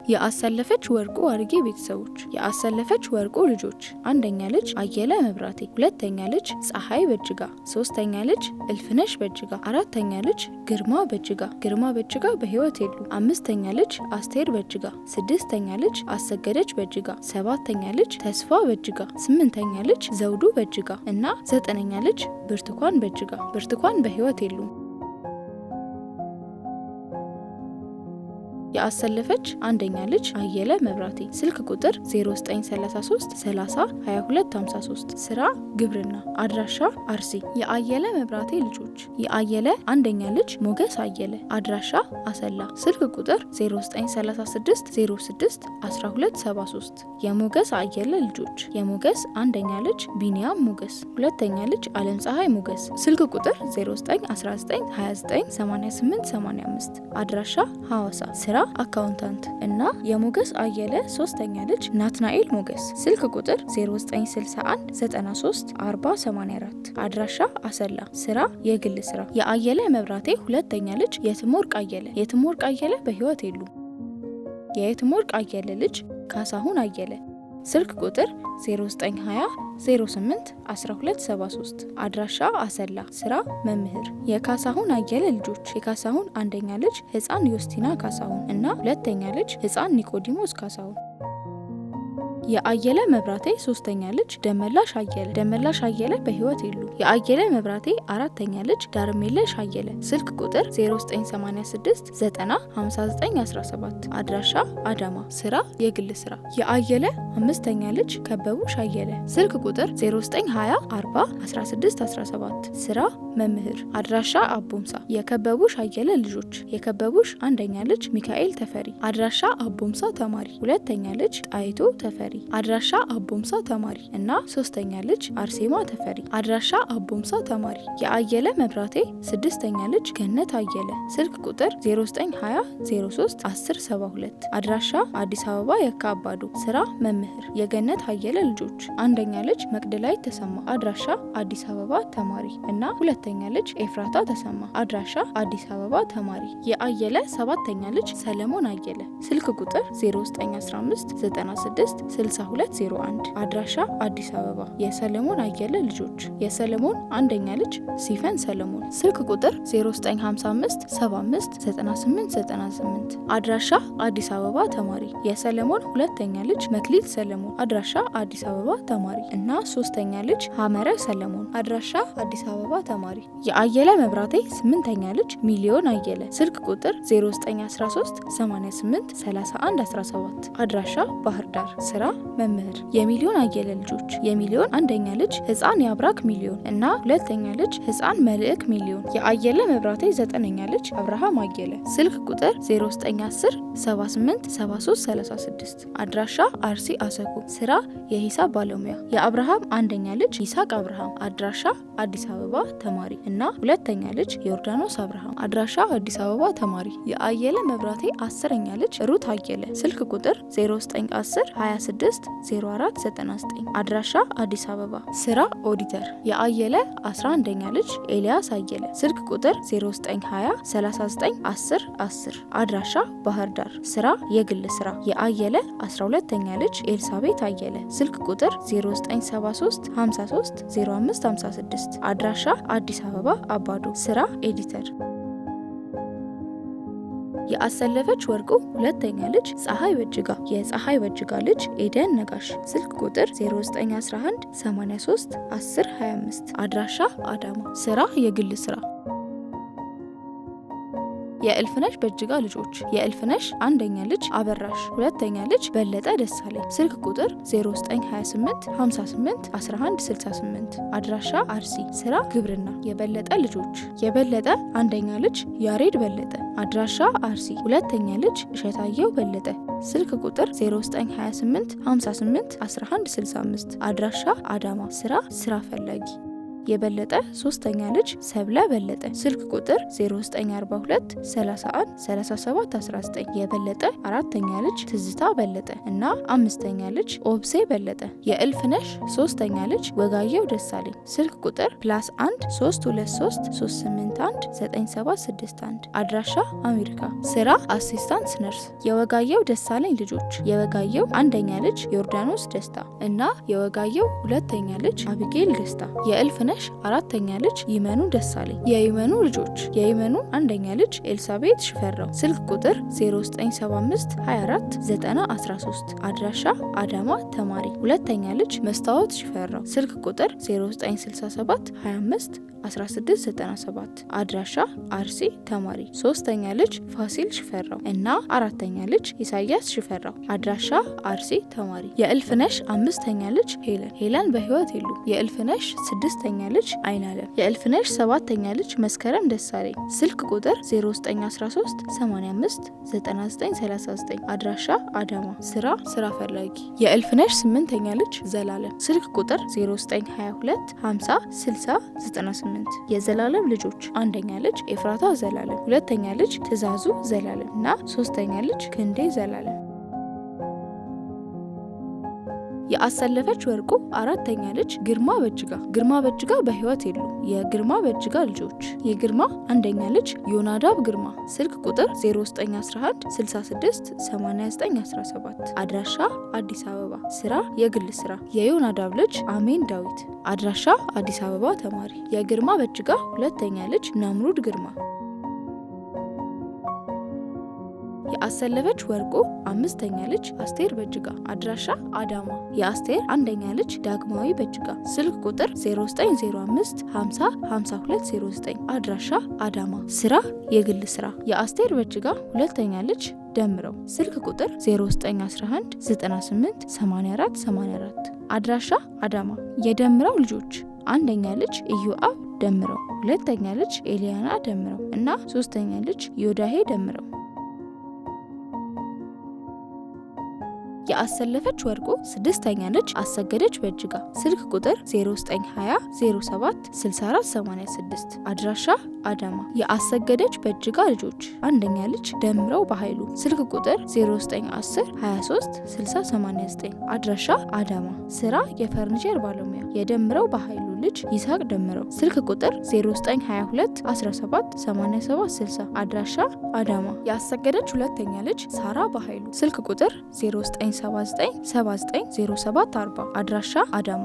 የአሰለፈች ወርቁ አርጌ ቤተሰቦች። የአሰለፈች ወርቁ ልጆች፣ አንደኛ ልጅ አየለ መብራቴ፣ ሁለተኛ ልጅ ፀሐይ በጅጋ፣ ሶስተኛ ልጅ እልፍነሽ በጅጋ፣ አራተኛ ልጅ ግርማ በጅጋ። ግርማ በጅጋ በህይወት የሉ። አምስተኛ ልጅ አስቴር በጅጋ፣ ስድስተኛ ልጅ አሰገደች በጅጋ፣ ሰባተኛ ልጅ ተስፋ በጅጋ፣ ስምንተኛ ልጅ ዘውዱ በጅጋ እና ዘጠነኛ ልጅ ብርቱካን በጅጋ። ብርቱካን በህይወት የሉ። የአሰለፈች አንደኛ ልጅ አየለ መብራቴ፣ ስልክ ቁጥር 0933 30 22 53፣ ስራ ግብርና፣ አድራሻ አርሲ። የአየለ መብራቴ ልጆች፣ የአየለ አንደኛ ልጅ ሞገስ አየለ፣ አድራሻ አሰላ፣ ስልክ ቁጥር 0936 06 12 73። የሞገስ አየለ ልጆች፣ የሞገስ አንደኛ ልጅ ቢኒያም ሞገስ፣ ሁለተኛ ልጅ አለም ፀሐይ ሞገስ፣ ስልክ ቁጥር 0919 29 88 85፣ አድራሻ ሐዋሳ፣ ስራ አካውንታንት እና የሞገስ አየለ ሶስተኛ ልጅ ናትናኤል ሞገስ፣ ስልክ ቁጥር 0961 93 40 84፣ አድራሻ አሰላ፣ ስራ የግል ስራ። የአየለ መብራቴ ሁለተኛ ልጅ የትምወርቅ አየለ፣ የትምወርቅ አየለ በህይወት የሉ። የትምወርቅ አየለ ልጅ ካሳሁን አየለ፣ ስልክ ቁጥር 0920 08 12 73፣ አድራሻ አሰላ፣ ስራ መምህር። የካሳሁን አየለ ልጆች፣ የካሳሁን አንደኛ ልጅ ህፃን ዮስቲና ካሳሁን እና ሁለተኛ ልጅ ህፃን ኒቆዲሞስ ካሳሁን። የአየለ መብራቴ ሶስተኛ ልጅ ደመላሽ አየለ፣ ደመላሽ አየለ በህይወት የሉ። የአየለ መብራቴ አራተኛ ልጅ ዳርሜለሽ አየለ፣ ስልክ ቁጥር 0986 90 59 17፣ አድራሻ አዳማ፣ ስራ የግል ስራ። የአየለ አምስተኛ ልጅ ከበቡሽ አየለ፣ ስልክ ቁጥር 0920 40 16 17፣ ስራ መምህር፣ አድራሻ አቦምሳ። የከበቡሽ አየለ ልጆች፣ የከበቡሽ አንደኛ ልጅ ሚካኤል ተፈሪ፣ አድራሻ አቦምሳ ተማሪ፣ ሁለተኛ ልጅ ጣይቶ ተፈሪ፣ አድራሻ አቦምሳ ተማሪ እና ሶስተኛ ልጅ አርሴማ ተፈሪ፣ አድራሻ አቦምሳ ተማሪ። የአየለ መብራቴ ስድስተኛ ልጅ ገነት አየለ፣ ስልክ ቁጥር 0920 03 10 72፣ አድራሻ አዲስ አበባ የካ አባዶ፣ ስራ መምህር። የገነት አየለ ልጆች፣ አንደኛ ልጅ መቅደላዊት ተሰማ፣ አድራሻ አዲስ አበባ ተማሪ እና ሁለተኛ ልጅ ኤፍራታ ተሰማ፣ አድራሻ አዲስ አበባ ተማሪ። የአየለ ሰባተኛ ልጅ ሰለሞን አየለ፣ ስልክ ቁጥር 0915 96 6201፣ አድራሻ አዲስ አበባ። የሰለሞን አየለ ልጆች፣ የሰለሞን አንደኛ ልጅ ሲፈን ሰለሞን፣ ስልክ ቁጥር 0955 75 98 98፣ አድራሻ አዲስ አበባ ተማሪ። የሰለሞን ሁለተኛ ልጅ መክሊት ሰለሞን፣ አድራሻ አዲስ አበባ ተማሪ እና ሶስተኛ ልጅ ሀመረ ሰለሞን፣ አድራሻ አዲስ አበባ ተማሪ። የአየለ መብራቴ ስምንተኛ ልጅ ሚሊዮን አየለ፣ ስልክ ቁጥር 0913 88 31 17፣ አድራሻ ባህር ዳር፣ ስራ መምህር። የሚሊዮን አየለ ልጆች፣ የሚሊዮን አንደኛ ልጅ ህፃን ያብራክ ሚሊዮን እና ሁለተኛ ልጅ ህፃን መልእክ ሚሊዮን። የአየለ መብራቴ ዘጠነኛ ልጅ አብርሃም አየለ፣ ስልክ ቁጥር 0910 78 73 36፣ አድራሻ አርሲ አሰኮ፣ ስራ የሂሳብ ባለሙያ። የአብርሃም አንደኛ ልጅ ይስሐቅ አብርሃም፣ አድራሻ አዲስ አበባ ተማሪ እና ሁለተኛ ልጅ ዮርዳኖስ አብርሃም፣ አድራሻ አዲስ አበባ ተማሪ። የአየለ መብራቴ አስረኛ ልጅ ሩት አየለ፣ ስልክ ቁጥር 0910 26 04 99፣ አድራሻ አዲስ አበባ፣ ስራ ኦዲተር። የአየለ 11ኛ ልጅ ኤልያስ አየለ፣ ስልክ ቁጥር 0920 39 10 10፣ አድራሻ ባህር ዳር፣ ስራ የግል ስራ። የአየለ 12ኛ ልጅ ኤልሳቤት አየለ፣ ስልክ ቁጥር 0973 53 05 56፣ አድራሻ አዲስ አበባ አባዶ፣ ስራ ኤዲተር። የአሰለፈች ወርቁ ሁለተኛ ልጅ ፀሐይ በጅጋ፣ የፀሐይ በጅጋ ልጅ ኤደን ነጋሽ፣ ስልክ ቁጥር 0911 83 10 25፣ አድራሻ አዳማ፣ ስራ የግል ስራ። የእልፍነሽ በጅጋ ልጆች፣ የእልፍነሽ አንደኛ ልጅ አበራሽ፣ ሁለተኛ ልጅ በለጠ ደሳለኝ፣ ስልክ ቁጥር 0928 58 11 68፣ አድራሻ አርሲ፣ ስራ ግብርና። የበለጠ ልጆች፣ የበለጠ አንደኛ ልጅ ያሬድ በለጠ፣ አድራሻ አርሲ፣ ሁለተኛ ልጅ እሸታየው በለጠ፣ ስልክ ቁጥር 0928 58 11 65፣ አድራሻ አዳማ፣ ስራ ፈላጊ። የበለጠ ሶስተኛ ልጅ ሰብለ በለጠ ስልክ ቁጥር 0942 31 37 19 የበለጠ አራተኛ ልጅ ትዝታ በለጠ እና አምስተኛ ልጅ ኦብሴ በለጠ። የእልፍነሽ ሶስተኛ ልጅ ወጋየው ደሳለኝ ስልክ ቁጥር +1 323 381 9761 አድራሻ አሜሪካ። ስራ አሲስታንት ነርስ። የወጋየው ደሳለኝ ልጆች የወጋየው አንደኛ ልጅ ዮርዳኖስ ደስታ እና የወጋየው ሁለተኛ ልጅ አቢጌል ደስታ። የእልፍነሽ አራተኛ ልጅ ይመኑ ደሳለኝ። የይመኑ ልጆች የይመኑ አንደኛ ልጅ ኤልሳቤት ሽፈራው ስልክ ቁጥር 0975 24 90 13 አድራሻ አዳማ ተማሪ። ሁለተኛ ልጅ መስታወት ሽፈራው ስልክ ቁጥር 0967 25 1697 አድራሻ አርሲ ተማሪ። ሶስተኛ ልጅ ፋሲል ሽፈራው እና አራተኛ ልጅ ኢሳያስ ሽፈራው አድራሻ አርሲ ተማሪ። የእልፍነሽ አምስተኛ ልጅ ሄለን በህይወት የሉ። የእልፍነሽ ስድስተኛ ልጅ አይናለም። የእልፍነሽ ሰባተኛ ልጅ መስከረም ደሳለኝ ስልክ ቁጥር 0913 85 9939 አድራሻ አዳማ ስራ ፈላጊ። የእልፍነሽ ስምንተኛ ልጅ ዘላለም ስልክ ቁጥር 0922 50 60 98 የዘላለም ልጆች አንደኛ ልጅ ኤፍራታ ዘላለም፣ ሁለተኛ ልጅ ትእዛዙ ዘላለም እና ሶስተኛ ልጅ ክንዴ ዘላለም። የአሰለፈች ወርቁ አራተኛ ልጅ ግርማ በጅጋ በህይወት የሉ። የግርማ በጅጋ ልጆች የግርማ አንደኛ ልጅ ዮናዳብ ግርማ ስልክ ቁጥር 0911 66 89 17 አድራሻ አዲስ አበባ ስራ የግል ስራ። የዮናዳብ ልጅ አሜን ዳዊት አድራሻ አዲስ አበባ ተማሪ። የግርማ በጅጋ ሁለተኛ ልጅ ናምሩድ ግርማ። የአሰለፈች ወርቁ አምስተኛ ልጅ አስቴር በጅጋ አድራሻ አዳማ። የአስቴር አንደኛ ልጅ ዳግማዊ በጅጋ ስልክ ቁጥር 0905 50 5209 አድራሻ አዳማ ስራ የግል ስራ። የአስቴር በጅጋ ሁለተኛ ልጅ ደምረው ስልክ ቁጥር 0911 98 84 84 አድራሻ አዳማ። የደምረው ልጆች አንደኛ ልጅ ኢዮአብ ደምረው፣ ሁለተኛ ልጅ ኤሊያና ደምረው እና ሶስተኛ ልጅ ዮዳሄ ደምረው። የአሰለፈች ወርቁ ስድስተኛ ልጅ አሰገደች በጅጋ ስልክ ቁጥር 0920 07 64 86 አድራሻ አዳማ። የአሰገደች በጅጋ ልጆች አንደኛ ልጅ ደምረው በኃይሉ ስልክ ቁጥር 0910 23 60 89 አድራሻ አዳማ ስራ የፈርኒቸር ባለሙያ። የደምረው በኃይሉ ልጅ ይስሐቅ ደምረው ስልክ ቁጥር 0922 17 87 60 አድራሻ አዳማ። የአሰገደች ሁለተኛ ልጅ ሳራ በኃይሉ ስልክ ቁጥር 0979790740 አድራሻ አዳማ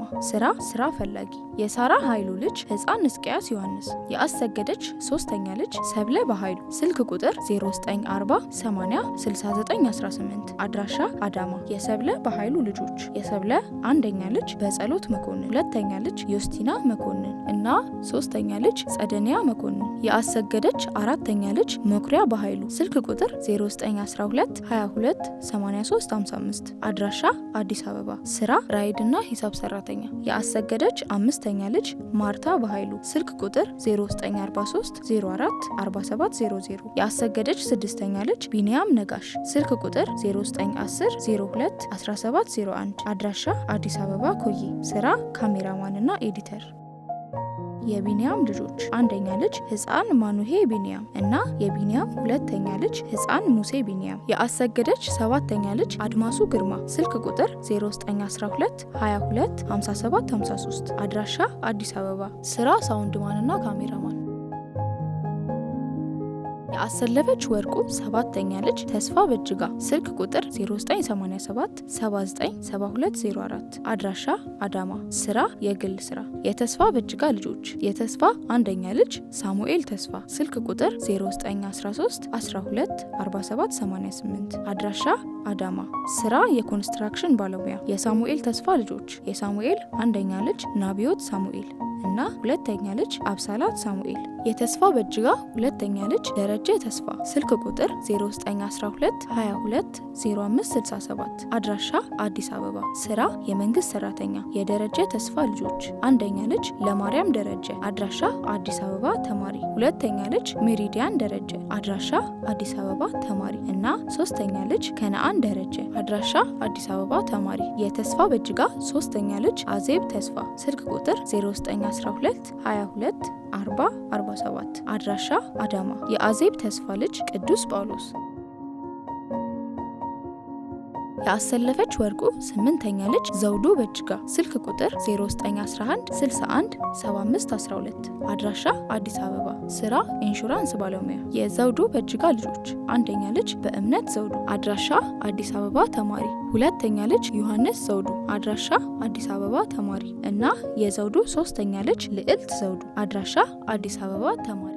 ስራ ፈላጊ። የሳራ ኃይሉ ልጅ ህፃን እስቂያስ ዮሐንስ። የአሰገደች ሶስተኛ ልጅ ሰብለ በኃይሉ ስልክ ቁጥር 0940 80 69 18 አድራሻ አዳማ። የሰብለ በኃይሉ ልጆች የሰብለ አንደኛ ልጅ በጸሎት መኮንን፣ ሁለተኛ ልጅ ዮስቲና መኮንን እና ሶስተኛ ልጅ ጸደኒያ መኮንን። የአሰገደች አራተኛ ልጅ መኩሪያ በኃይሉ ስልክ ቁጥር 0912 22 83 55 አድራሻ አዲስ አበባ ስራ ራይድና ሂሳብ ሰራተኛ። የአሰገደች አምስተኛ ልጅ ማርታ በኃይሉ ስልክ ቁጥር 0943 04 47 00 የአሰገደች ስድስተኛ ልጅ ቢኒያም ነጋሽ ስልክ ቁጥር 0910 02 17 01 አድራሻ አዲስ አበባ ኮዬ ስራ ካሜራማን እና ኤዲተር። የቢኒያም ልጆች አንደኛ ልጅ ህፃን ማኑሄ ቢኒያም እና የቢኒያም ሁለተኛ ልጅ ህፃን ሙሴ ቢኒያም። የአሰገደች ሰባተኛ ልጅ አድማሱ ግርማ ስልክ ቁጥር 0912 22 57 53 አድራሻ አዲስ አበባ ስራ ሳውንድማን እና ካሜራማን። የአሰለፈች ወርቁ ሰባተኛ ልጅ ተስፋ በጅጋ ስልክ ቁጥር 0987 79 7204 አድራሻ አዳማ ስራ የግል ስራ። የተስፋ በጅጋ ልጆች የተስፋ አንደኛ ልጅ ሳሙኤል ተስፋ ስልክ ቁጥር 0913 12 47 88 አድራሻ አዳማ ስራ የኮንስትራክሽን ባለሙያ። የሳሙኤል ተስፋ ልጆች የሳሙኤል አንደኛ ልጅ ናቢዮት ሳሙኤል እና ሁለተኛ ልጅ አብሳላት ሳሙኤል። የተስፋ በጅጋ ሁለተኛ ልጅ ደረጀ ተስፋ ስልክ ቁጥር 0912 22 0567 አድራሻ አዲስ አበባ ስራ የመንግስት ሰራተኛ። የደረጀ ተስፋ ልጆች አንደኛ ልጅ ለማርያም ደረጀ አድራሻ አዲስ አበባ ተማሪ፣ ሁለተኛ ልጅ ሜሪዲያን ደረጀ አድራሻ አዲስ አበባ ተማሪ እና ሶስተኛ ልጅ ከነአን ደረጀ አድራሻ አዲስ አበባ ተማሪ። የተስፋ በጅጋ ሶስተኛ ልጅ አዜብ ተስፋ ስልክ ቁጥር 0911 0912 22 40 47 አድራሻ አዳማ። የአዜብ ተስፋ ልጅ ቅዱስ ጳውሎስ። የአሰለፈች ወርቁ 8ኛ ልጅ ዘውዱ በጅጋ። ስልክ ቁጥር 0911 61 75 12 አድራሻ አዲስ አበባ። ስራ ኢንሹራንስ ባለሙያ። የዘውዱ በጅጋ ልጆች 1ኛ ልጅ በእምነት ዘውዱ አድራሻ አዲስ አበባ ተማሪ፣ 2ኛ ልጅ ዮሐንስ ዘውዱ አድራሻ አዲስ አበባ ተማሪ እና የዘውዱ 3ኛ ልጅ ልዕልት ዘውዱ አድራሻ አዲስ አበባ ተማሪ።